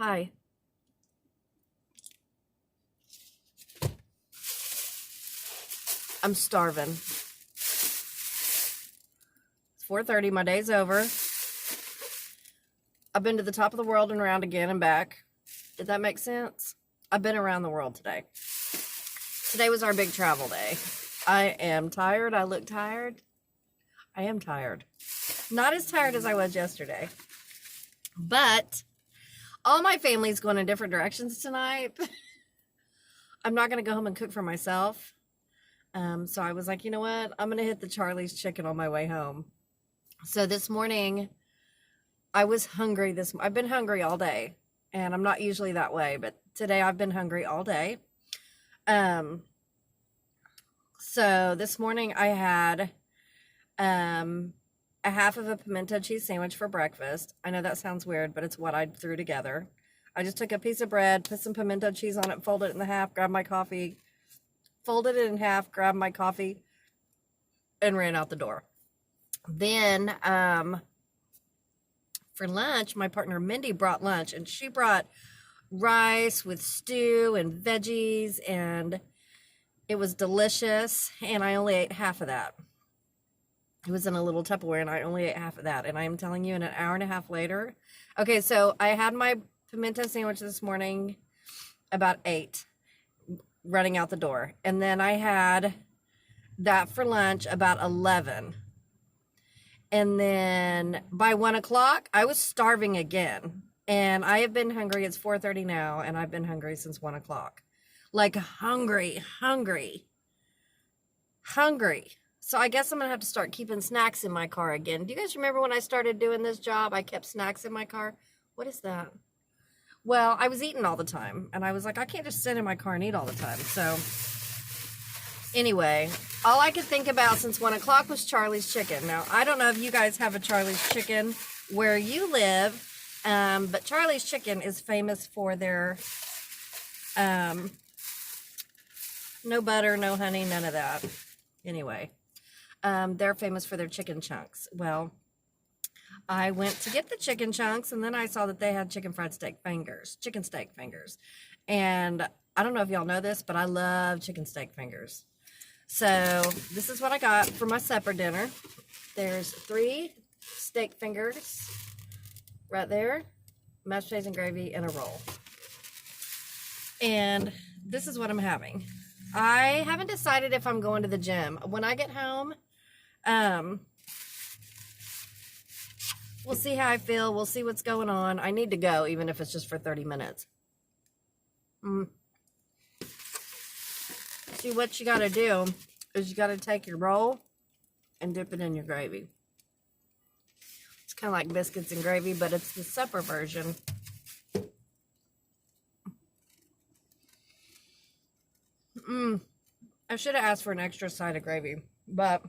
Hi. I'm starving. It's 4:30. My day's over. I've been to the top of the world and around again and back. Did that make sense? I've been around the world today. Today was our big travel day. I am tired. I look tired. I am tired. Not as tired as I was yesterday. But all my family's going in different directions tonight. I'm not going to go home and cook for myself. So I was like, you know what? I'm going to hit the Charlie's Chicken on my way home. So this morning, I was hungry. I've been hungry all day, and I'm not usually that way, but today I've been hungry all day. So this morning I had a half of a pimento cheese sandwich for breakfast. I know that sounds weird, but it's what I threw together. I just took a piece of bread, put some pimento cheese on it, folded it in half, grabbed my coffee, folded it in half, grabbed my coffee, and ran out the door. Then for lunch, my partner Mindy brought lunch, and she brought rice with stew and veggies, and it was delicious, and I only ate half of that. It was in a little Tupperware, and I only ate half of that, and I am telling you, an hour and a half later. Okay, so I had my pimento sandwich this morning about 8, running out the door, and then I had that for lunch about 11. And then by 1 o'clock, I was starving again. And I have been hungry. It's 4:30 now, and I've been hungry since 1 o'clock. Like hungry. So I guess I'm going to have to start keeping snacks in my car again. Do you guys remember when I started doing this job, I kept snacks in my car? What is that? Well, I was eating all the time, and I was like, I can't just sit in my car and eat all the time. So anyway, all I could think about since 1 o'clock was Charlie's Chicken. Now, I don't know if you guys have a Charlie's Chicken where you live, but Charlie's Chicken is famous for their no butter, no honey, none of that. Anyway, they're famous for their chicken chunks. Well, I went to get the chicken chunks, and then I saw that they had chicken steak fingers. And I don't know if y'all know this, but I love chicken steak fingers. So this is what I got for my supper dinner. There's 3 steak fingers right there, mashed potatoes and gravy, and a roll. And this is what I'm having. I haven't decided if I'm going to the gym. When I get home, we'll see how I feel. We'll see what's going on. I need to go, even if it's just for 30 minutes. See, what you got to do is you got to take your roll and dip it in your gravy. It's kind of like biscuits and gravy, but it's the supper version. I should have asked for an extra side of gravy, but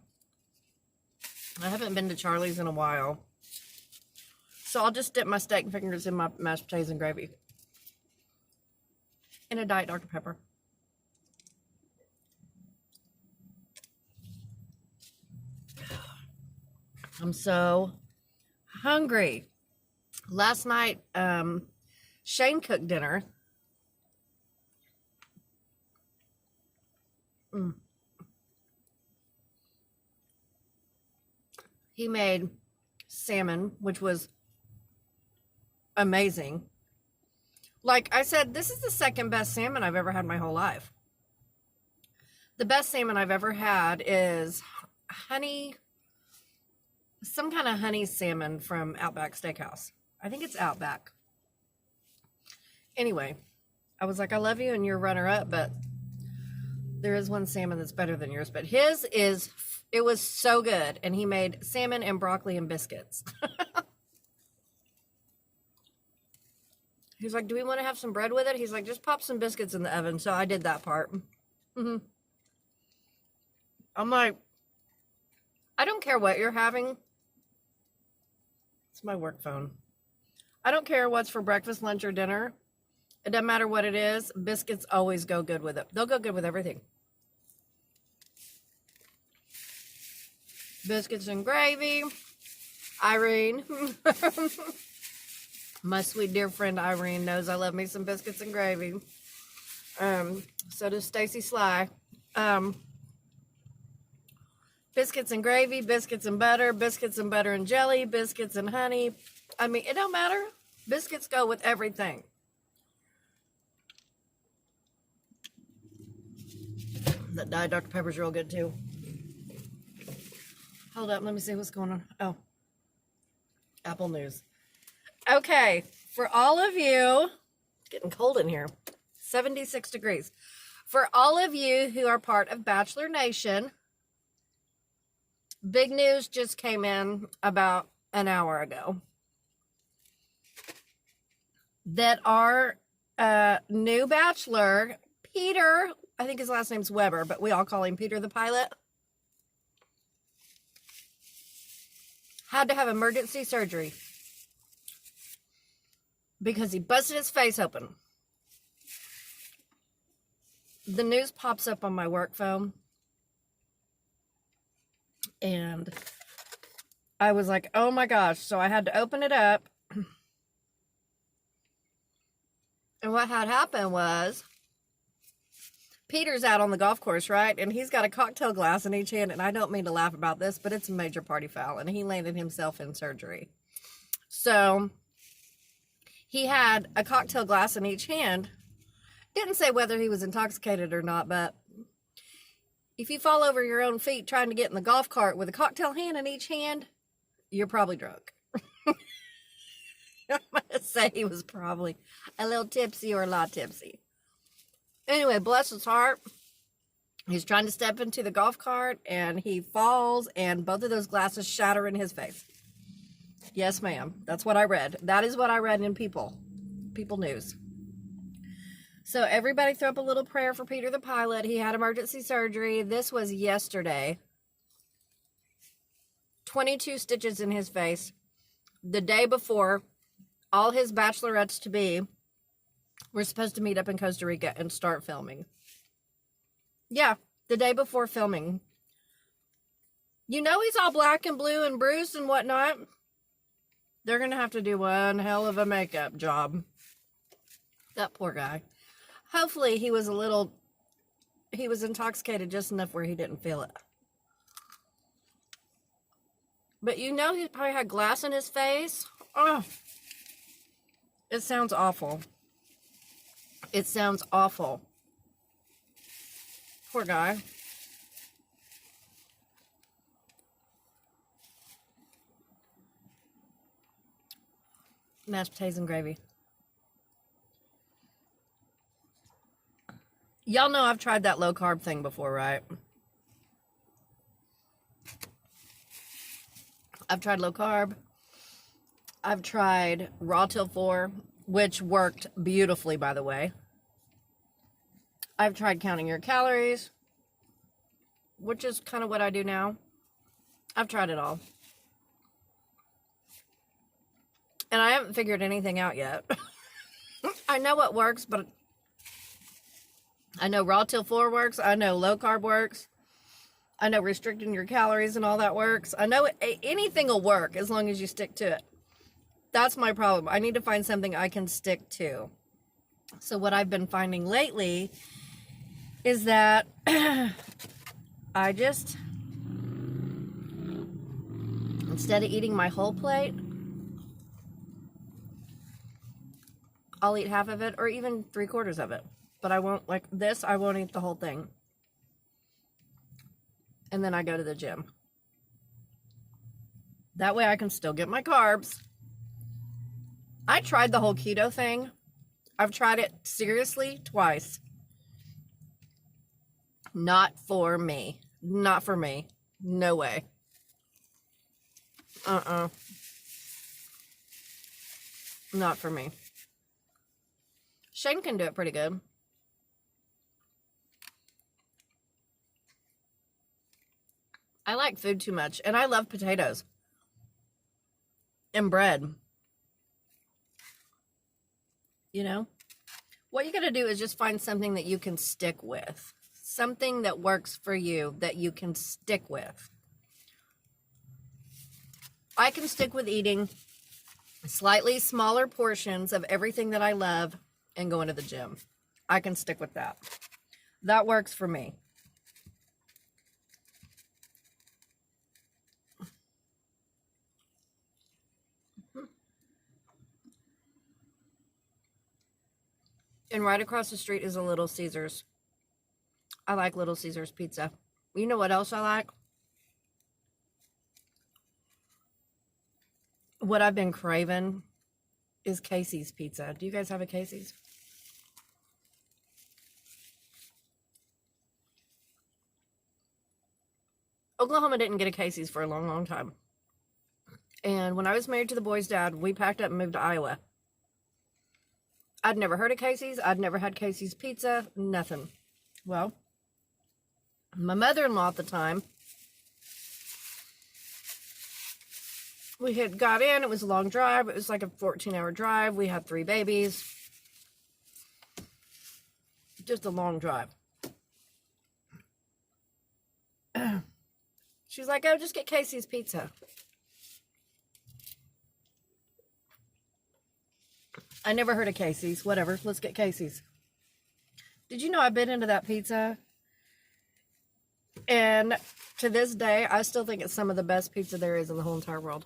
I haven't been to Charlie's in a while. So I'll just dip my steak fingers in my mashed potatoes and gravy. And a Diet Dr. Pepper. I'm so hungry. Last night, Shane cooked dinner. He made salmon, which was amazing. Like I said, this is the second best salmon I've ever had my whole life. The best salmon I've ever had is some kind of honey salmon from Outback Steakhouse. I think it's Outback. Anyway, I was like, I love you and you're runner-up, but there is one salmon that's better than yours. But it was so good. And he made salmon and broccoli and biscuits. He's like, do we want to have some bread with it? He's like, just pop some biscuits in the oven. So I did that part. I'm like, I don't care what you're having. It's my work phone. I don't care what's for breakfast, lunch, or dinner. It doesn't matter what it is. Biscuits always go good with it. They'll go good with everything. Biscuits and gravy. Irene. My sweet dear friend Irene knows I love me some biscuits and gravy. So does Stacy Sly. Biscuits and gravy, biscuits and butter and jelly, biscuits and honey. I mean, it don't matter. Biscuits go with everything. That Diet Dr. Pepper's real good too. Hold up, let me see what's going on. Oh, Apple News. Okay, for all of you, it's getting cold in here, 76 degrees. For all of you who are part of Bachelor Nation, big news just came in about an hour ago that our new bachelor, Peter, I think his last name's Weber, but we all call him Peter the Pilot, had to have emergency surgery because he busted his face open. The news pops up on my work phone, and I was like, oh my gosh. So I had to open it up. And what had happened was Peter's out on the golf course, right? And he's got a cocktail glass in each hand. And I don't mean to laugh about this, but it's a major party foul. And he landed himself in surgery. So he had a cocktail glass in each hand. Didn't say whether he was intoxicated or not, but if you fall over your own feet trying to get in the golf cart with a cocktail hand in each hand, you're probably drunk. I'm going to say he was probably a little tipsy or a lot tipsy. Anyway, bless his heart. He's trying to step into the golf cart and he falls and both of those glasses shatter in his face. Yes, ma'am. That's what I read. That is what I read in People News. So everybody throw up a little prayer for Peter the Pilot. He had emergency surgery. This was yesterday. 22 stitches in his face. The day before, all his bachelorettes-to-be were supposed to meet up in Costa Rica and start filming. Yeah, the day before filming. You know he's all black and blue and bruised and whatnot. They're going to have to do one hell of a makeup job. That poor guy. Hopefully he was intoxicated just enough where he didn't feel it. But you know he probably had glass in his face. Oh, it sounds awful. It sounds awful. Poor guy. Mashed potatoes and gravy. Y'all know I've tried that low carb thing before, right? I've tried low carb. I've tried raw till 4, which worked beautifully, by the way. I've tried counting your calories, which is kind of what I do now. I've tried it all. And I haven't figured anything out yet. I know what works, but I know raw till 4 works. I know low carb works. I know restricting your calories and all that works. I know anything will work as long as you stick to it. That's my problem. I need to find something I can stick to. So what I've been finding lately is that I just, instead of eating my whole plate, I'll eat half of it or even 3/4 of it. But I won't, like this, I won't eat the whole thing. And then I go to the gym. That way I can still get my carbs. I tried the whole keto thing. I've tried it seriously twice. Not for me. Not for me. No way. Not for me. Shane can do it pretty good. I like food too much, and I love potatoes and bread. You know, what you got to do is just find something that you can stick with. Something that works for you that you can stick with. I can stick with eating Slightly smaller portions of everything that I love and going to the gym. I can stick with that. That works for me. And right across the street is a Little Caesars. I like Little Caesars pizza. You know what else I like? What I've been craving is Casey's pizza. Do you guys have a Casey's? Oklahoma didn't get a Casey's for a long, long time. And when I was married to the boy's dad, we packed up and moved to Iowa. I'd never heard of Casey's. I'd never had Casey's pizza. Nothing. Well, my mother-in-law at the time, we had got in. It was a long drive. It was like a 14-hour drive. We had 3 babies. Just a long drive. She's like, oh, just get Casey's pizza. I never heard of Casey's. Whatever. Let's get Casey's. Did you know I bit into that pizza? And to this day, I still think it's some of the best pizza there is in the whole entire world.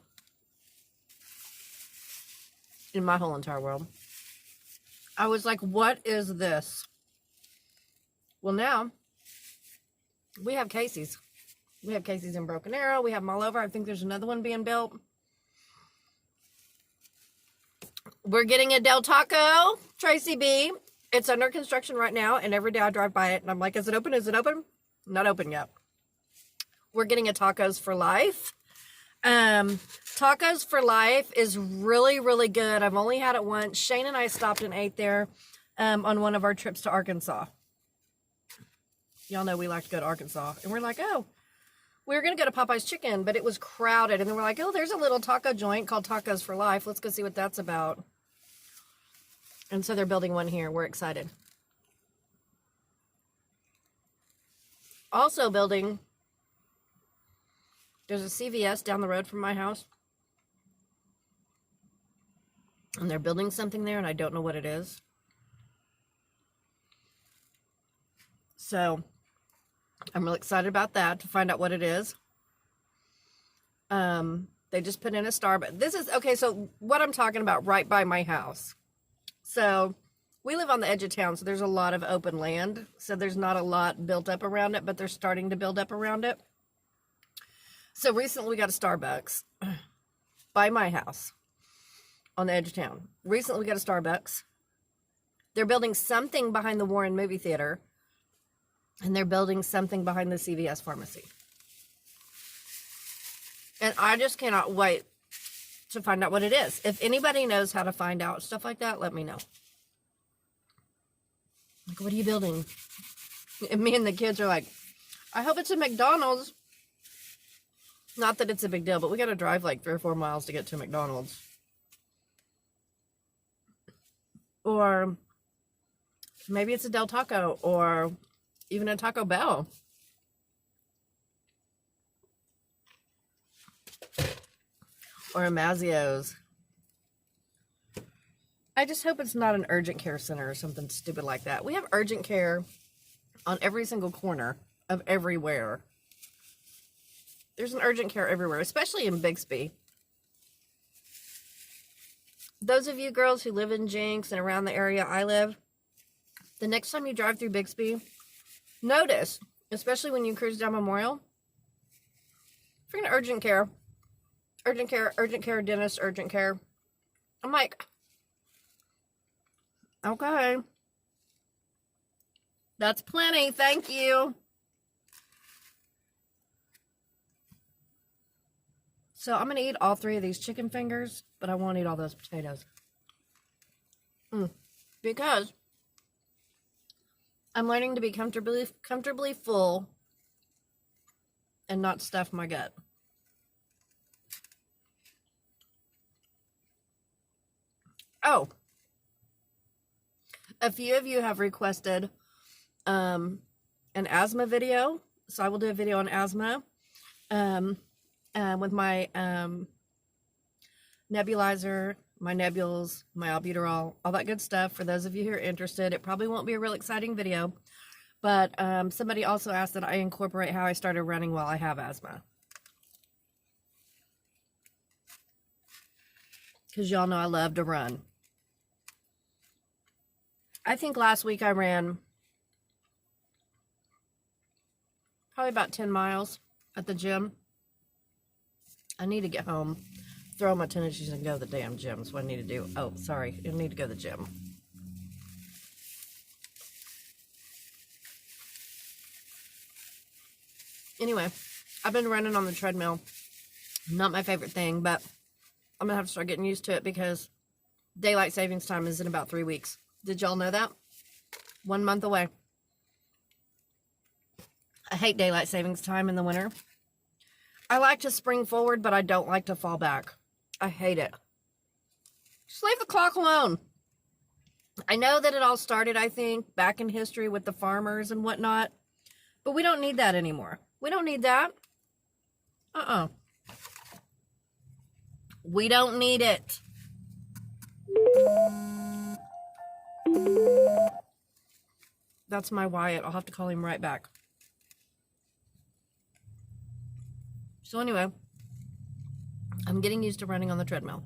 In my whole entire world. I was like, what is this? Well, now, we have Casey's. We have Casey's in Broken Arrow. We have them all over. I think there's another one being built. We're getting a Del Taco, Tracy B. It's under construction right now, and every day I drive by it, and I'm like, is it open? Is it open? Not open yet. We're getting a Tacos for Life. Tacos for Life is really, really good. I've only had it once. Shane and I stopped and ate there on one of our trips to Arkansas. Y'all know we like to go to Arkansas. And we're like, oh, we were going to go to Popeye's Chicken, but it was crowded. And then we're like, oh, there's a little taco joint called Tacos for Life. Let's go see what that's about. And so they're building one here. We're excited. Also building, there's a CVS down the road from my house. And they're building something there, and I don't know what it is. So I'm really excited about that, to find out what it is. They just put in a Starbucks. This is, okay, so what I'm talking about right by my house. So we live on the edge of town, so there's a lot of open land. So there's not a lot built up around it, but they're starting to build up around it. So recently we got a Starbucks by my house on the edge of town. Recently we got a Starbucks. They're building something behind the Warren movie theater. And they're building something behind the CVS pharmacy. And I just cannot wait to find out what it is. If anybody knows how to find out stuff like that, let me know. Like, what are you building? And me and the kids are like, I hope it's a McDonald's. Not that it's a big deal, but we got to drive like 3 or 4 miles to get to McDonald's. Or maybe it's a Del Taco, or even a Taco Bell. Or a Mazzio's. I just hope it's not an urgent care center or something stupid like that. We have urgent care on every single corner of everywhere. There's an urgent care everywhere, especially in Bixby. Those of you girls who live in Jenks and around the area I live, the next time you drive through Bixby, notice, especially when you cruise down Memorial, freaking urgent care, dentist, urgent care. I'm like, okay, that's plenty, thank you. So I'm going to eat all 3 of these chicken fingers, but I won't eat all those potatoes. Because I'm learning to be comfortably full and not stuff my gut. Oh, a few of you have requested an asthma video, so I will do a video on asthma with my nebulizer my Nebules, my albuterol, all that good stuff. For those of you who are interested, it probably won't be a real exciting video, but somebody also asked that I incorporate how I started running while I have asthma. Because y'all know I love to run. I think last week I ran probably about 10 miles at the gym. I need to get home, throw my tennis shoes and go to the damn gym. That's what I need to do. Oh, sorry. I need to go to the gym. Anyway, I've been running on the treadmill. Not my favorite thing, but I'm going to have to start getting used to it because daylight savings time is in about 3 weeks. Did y'all know that? 1 month away. I hate daylight savings time in the winter. I like to spring forward, but I don't like to fall back. I hate it. Just leave the clock alone. I know that it all started, I think, back in history with the farmers and whatnot, but we don't need that anymore. We don't need that. We don't need it. That's my Wyatt. I'll have to call him right back. So anyway, I'm getting used to running on the treadmill.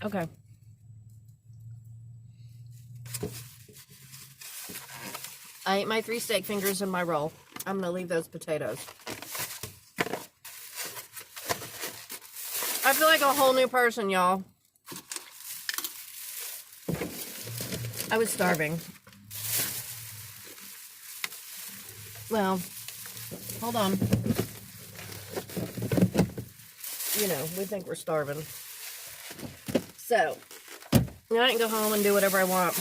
Okay. I ate my 3 steak fingers in my roll. I'm going to leave those potatoes. I feel like a whole new person, y'all. I was starving. Well, hold on. You know, we think we're starving. So, I can go home and do whatever I want.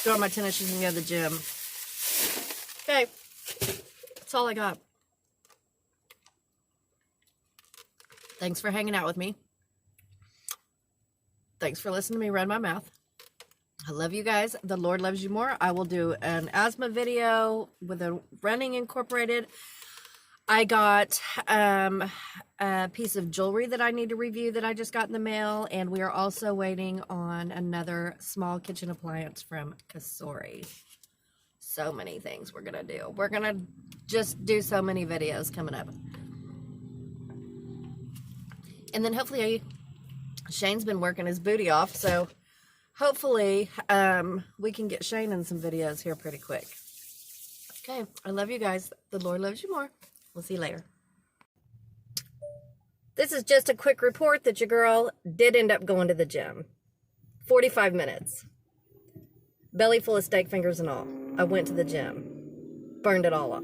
Throw on my tennis shoes and go to the gym. Okay. That's all I got. Thanks for hanging out with me. Thanks for listening to me run my mouth. I love you guys. The Lord loves you more. I will do an asthma video with a running incorporated. I got a piece of jewelry that I need to review that I just got in the mail. And we are also waiting on another small kitchen appliance from Cosori. So many things we're going to do. We're going to just do so many videos coming up. And then hopefully Shane's been working his booty off. So hopefully we can get Shane in some videos here pretty quick. Okay. I love you guys. The Lord loves you more. We'll see you later. This is just a quick report that your girl did end up going to the gym. 45 minutes. Belly full of steak fingers and all. I went to the gym. Burned it all off.